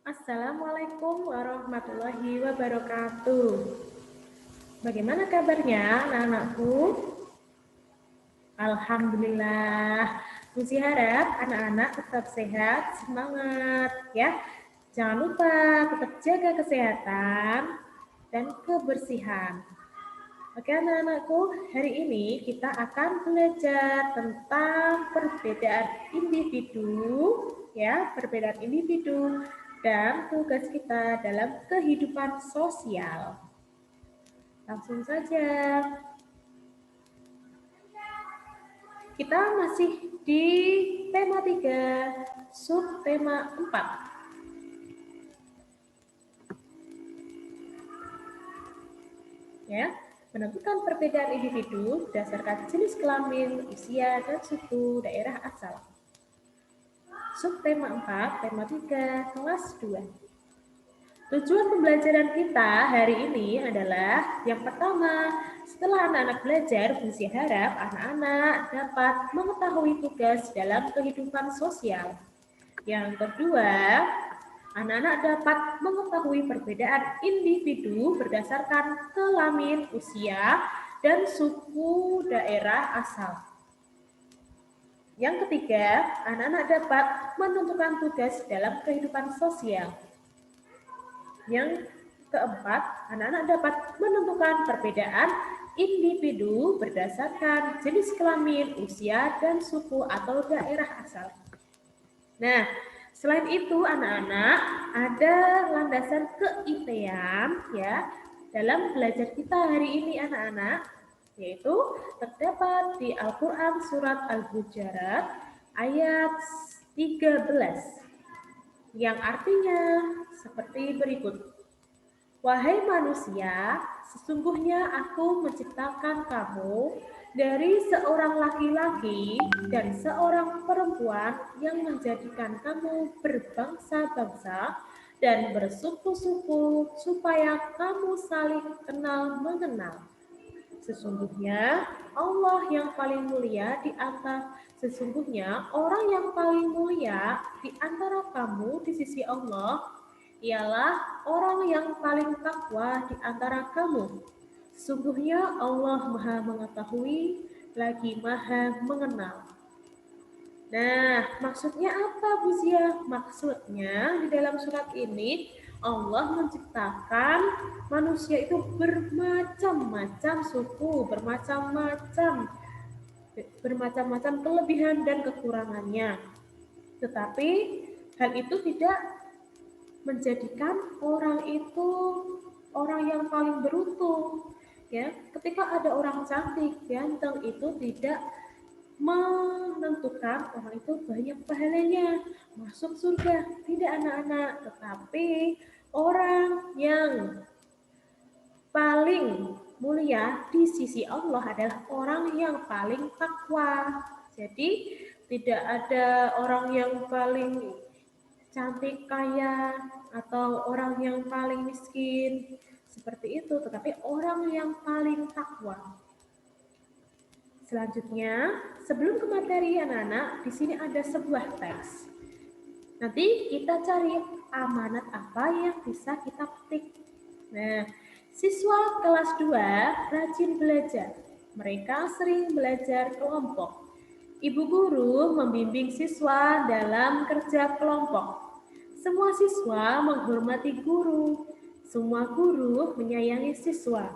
Assalamualaikum warahmatullahi wabarakatuh. Bagaimana kabarnya anak-anakku? Alhamdulillah. Puji harap anak-anak tetap sehat, semangat ya. Jangan lupa tetap jaga kesehatan dan kebersihan. Oke anak-anakku, hari ini kita akan belajar tentang perbedaan individu, ya, perbedaan individu dan tugas kita dalam kehidupan sosial. Langsung saja. Kita masih di tema 3, subtema 4. Ya, menentukan perbedaan individu berdasarkan jenis kelamin, usia, dan suku daerah asal. Subtema 4, tema 3, kelas 2. Tujuan pembelajaran kita hari ini adalah yang pertama, setelah anak-anak belajar, Fungsi harap anak-anak dapat mengetahui tugas dalam kehidupan sosial. Yang kedua, anak-anak dapat mengetahui perbedaan individu berdasarkan kelamin, usia, dan suku daerah asal. Yang ketiga, anak-anak dapat menentukan tugas dalam kehidupan sosial. Yang keempat, anak-anak dapat menentukan perbedaan individu berdasarkan jenis kelamin, usia, dan suku atau daerah asal. Nah, selain itu anak-anak ada landasan keitean ya dalam belajar kita hari ini anak-anak, yaitu terdapat di Al-Quran Surat Al-Hujurat ayat 13 yang artinya seperti berikut. Wahai manusia, sesungguhnya aku menciptakan kamu dari seorang laki-laki dan seorang perempuan yang menjadikan kamu berbangsa-bangsa dan bersuku-suku supaya kamu saling kenal mengenal. Sesungguhnya Allah yang paling mulia di antara Sesungguhnya orang yang paling mulia di antara kamu di sisi Allah ialah orang yang paling takwa di antara kamu. Sesungguhnya Allah Maha Mengetahui lagi Maha Mengenal. Nah, maksudnya apa Bu Zia? Maksudnya di dalam surat ini Allah menciptakan manusia itu bermacam-macam suku, bermacam-macam kelebihan dan kekurangannya. Tetapi hal itu tidak menjadikan orang itu orang yang paling beruntung. Ya, ketika ada orang cantik, ganteng itu tidak menentukan orang itu banyak pahalanya masuk surga, tidak anak-anak, tetapi orang yang paling mulia di sisi Allah adalah orang yang paling takwa. Jadi tidak ada orang yang paling cantik, kaya, atau orang yang paling miskin seperti itu, tetapi orang yang paling takwa. Selanjutnya, sebelum ke materi anak-anak, di sini ada sebuah teks. Nanti kita cari amanat apa yang bisa kita petik. Nah, siswa kelas 2 rajin belajar. Mereka sering belajar kelompok. Ibu guru membimbing siswa dalam kerja kelompok. Semua siswa menghormati guru. Semua guru menyayangi siswa.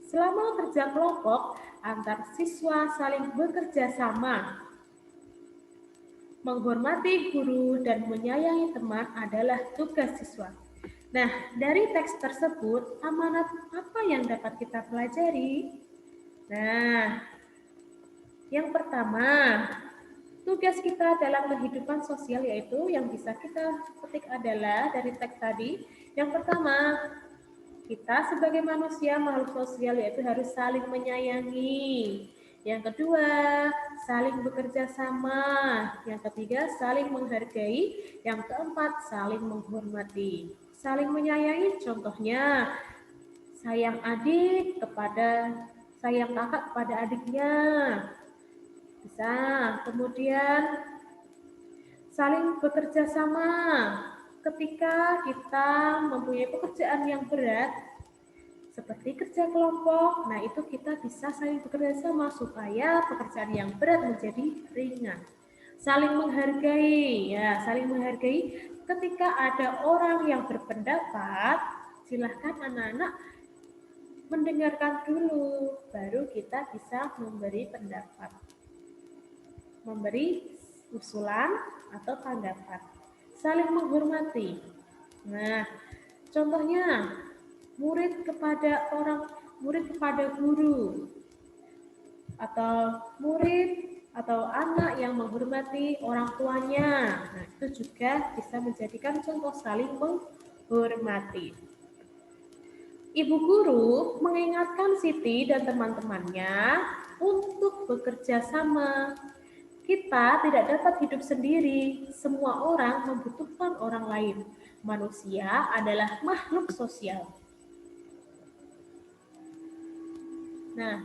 Selama kerja kelompok, antar siswa saling bekerja sama. Menghormati guru dan menyayangi teman adalah tugas siswa. Nah, dari teks tersebut, amanat apa yang dapat kita pelajari? Nah, yang pertama, tugas kita dalam kehidupan sosial yaitu yang bisa kita petik adalah dari teks tadi. Yang pertama, kita sebagai manusia makhluk sosial yaitu harus saling menyayangi. Yang kedua, saling bekerja sama. Yang ketiga, saling menghargai. Yang keempat, saling menghormati. Saling menyayangi contohnya sayang kakak kepada adiknya. Bisa. Kemudian saling bekerja sama ketika kita mempunyai pekerjaan yang berat, seperti kerja kelompok, nah itu kita bisa saling bekerja sama supaya pekerjaan yang berat menjadi ringan. Saling menghargai, ya, saling menghargai. Ketika ada orang yang berpendapat, silahkan anak-anak mendengarkan dulu, baru kita bisa memberi pendapat, memberi usulan atau tanggapan. Saling menghormati. Nah, contohnya murid kepada guru, atau murid atau anak yang menghormati orang tuanya. Nah, itu juga bisa menjadikan contoh saling menghormati. Ibu guru mengingatkan Siti dan teman-temannya untuk bekerja sama. Kita tidak dapat hidup sendiri. Semua orang membutuhkan orang lain. Manusia adalah makhluk sosial. Nah,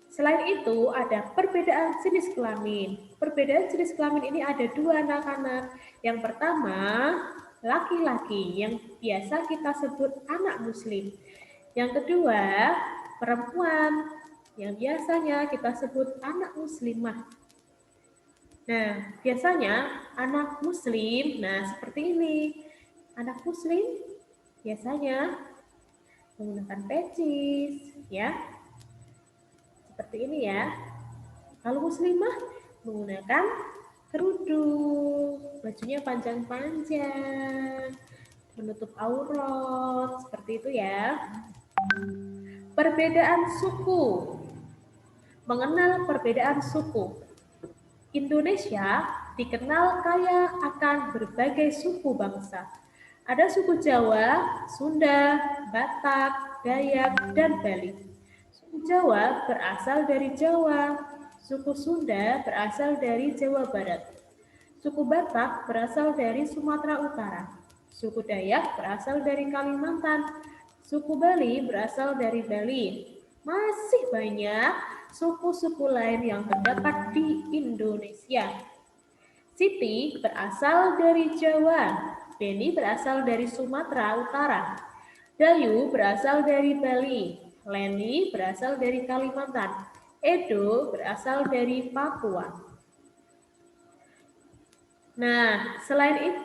selain itu ada perbedaan jenis kelamin. Perbedaan jenis kelamin ini ada dua anak-anak. Yang pertama, laki-laki yang biasa kita sebut anak muslim. Yang kedua, perempuan yang biasanya kita sebut anak muslimah. Nah, biasanya anak muslim, nah seperti ini. Anak muslim biasanya menggunakan pecis, ya. Seperti ini ya. Kalau muslimah menggunakan kerudung, bajunya panjang-panjang, menutup aurat, seperti itu ya. Perbedaan suku. Mengenal perbedaan suku. Indonesia dikenal kaya akan berbagai suku bangsa. Ada suku Jawa, Sunda, Batak, Dayak, dan Bali. Suku Jawa berasal dari Jawa, suku Sunda berasal dari Jawa Barat, suku Batak berasal dari Sumatera Utara, suku Dayak berasal dari Kalimantan, suku Bali berasal dari Bali. Masih banyak suku-suku lain yang terdapat di Indonesia. Siti berasal dari Jawa, Beni berasal dari Sumatera Utara, Dayu berasal dari Bali, Leni berasal dari Kalimantan, Edo berasal dari Papua. Nah, selain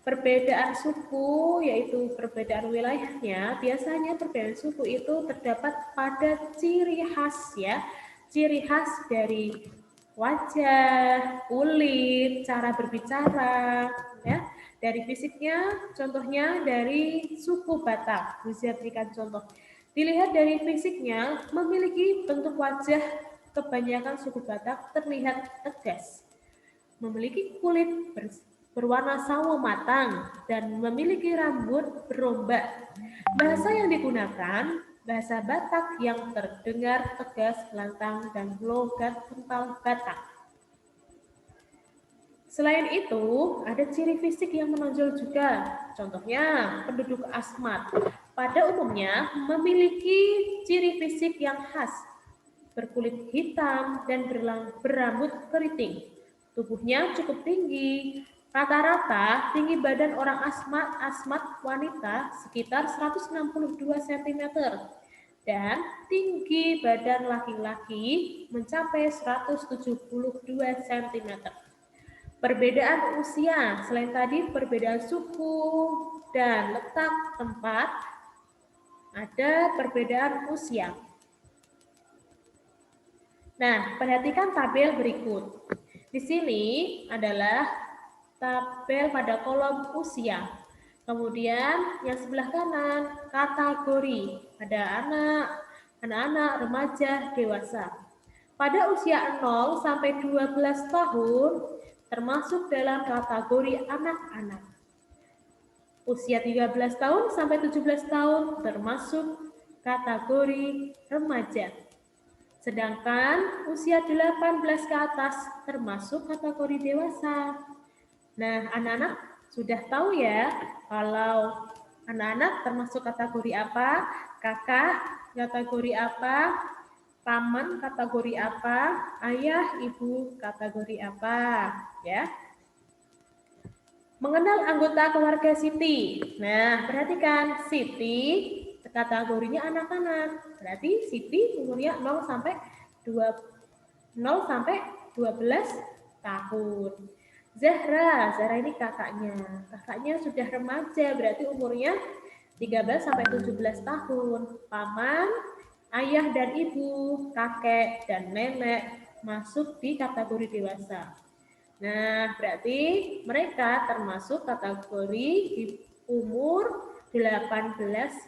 perbedaan suku, yaitu perbedaan wilayahnya, biasanya perbedaan suku itu terdapat pada ciri khas ya, ciri khas dari wajah, kulit, cara berbicara, ya. Dari fisiknya, contohnya dari suku Batak, bisa berikan contoh. Dilihat dari fisiknya, memiliki bentuk wajah kebanyakan suku Batak terlihat tegas, memiliki kulit berwarna sawo matang, dan memiliki rambut berombak. Bahasa yang digunakan, bahasa Batak yang terdengar tegas, lantang, dan logat kental Batak. Selain itu, ada ciri fisik yang menonjol juga. Contohnya, penduduk Asmat. Pada umumnya memiliki ciri fisik yang khas, berkulit hitam dan berambut keriting. Tubuhnya cukup tinggi. Rata-rata tinggi badan orang asmat wanita sekitar 162 cm dan tinggi badan laki-laki mencapai 172 cm. Perbedaan usia, selain tadi perbedaan suku dan letak tempat, ada perbedaan usia. Nah, perhatikan tabel berikut. Di sini adalah tabel pada kolom usia. Kemudian yang sebelah kanan kategori. Ada anak-anak, remaja, dewasa. Pada usia 0 sampai 12 tahun termasuk dalam kategori anak-anak. Usia 13 tahun sampai 17 tahun termasuk kategori remaja. Sedangkan usia 18 ke atas termasuk kategori dewasa. Nah, anak-anak sudah tahu ya kalau anak-anak termasuk kategori apa, kakak kategori apa, paman kategori apa, ayah, ibu kategori apa, ya. Mengenal anggota keluarga Siti. Nah, perhatikan Siti kategorinya anak-anak. Berarti Siti umurnya 0 sampai 12 tahun. Zahra ini kakaknya. Kakaknya sudah remaja, berarti umurnya 13 sampai 17 tahun. Paman, ayah dan ibu, kakek dan nenek masuk di kategori dewasa. Nah, berarti mereka termasuk kategori di umur 18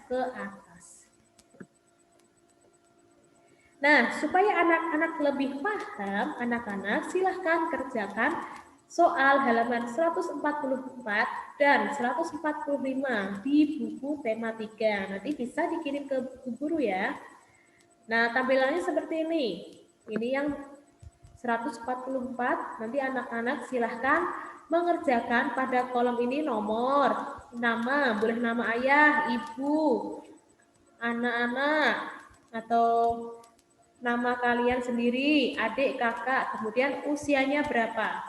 ke atas. Nah, supaya anak-anak lebih paham, anak-anak silahkan kerjakan soal halaman 144 dan 145 di buku tema 3. Nanti bisa dikirim ke buku guru ya. Nah, tampilannya seperti ini. Ini yang 144, nanti anak-anak silahkan mengerjakan pada kolom ini nomor, nama, boleh nama ayah, ibu, anak-anak, atau nama kalian sendiri, adik, kakak, kemudian usianya berapa.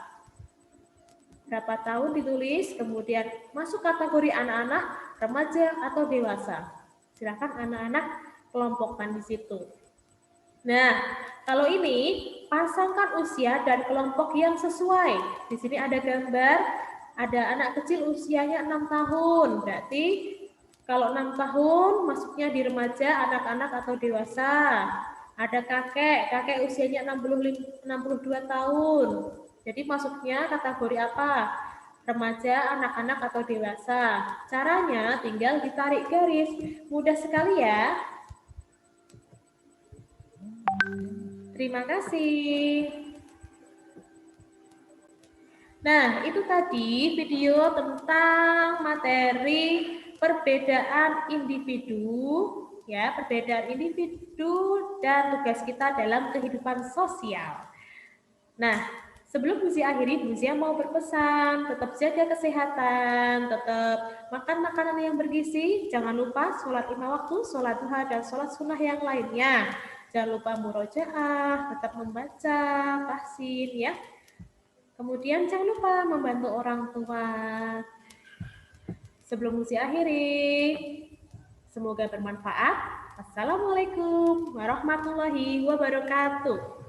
Berapa tahun ditulis, kemudian masuk kategori anak-anak, remaja, atau dewasa. Silahkan anak-anak kelompokkan di situ. Nah, kalau ini pasangkan usia dan kelompok yang sesuai. Di sini ada gambar, ada anak kecil usianya 6 tahun. Berarti kalau 6 tahun masuknya di remaja, anak-anak atau dewasa. Ada kakek usianya 62 tahun. Jadi masuknya kategori apa? Remaja, anak-anak atau dewasa. Caranya tinggal ditarik garis. Mudah sekali ya. Terima kasih. Nah, itu tadi video tentang materi perbedaan individu, ya, perbedaan individu dan tugas kita dalam kehidupan sosial. Nah, sebelum Buzi akhiri, Buzi mau berpesan, tetap jaga kesehatan, tetap makan makanan yang bergizi, jangan lupa sholat 5 waktu, sholat duha, dan sholat sunnah yang lainnya. Jangan lupa murojaah, tetap membaca, tahsin ya. Kemudian jangan lupa membantu orang tua. Sebelum usia akhiri, semoga bermanfaat. Assalamualaikum warahmatullahi wabarakatuh.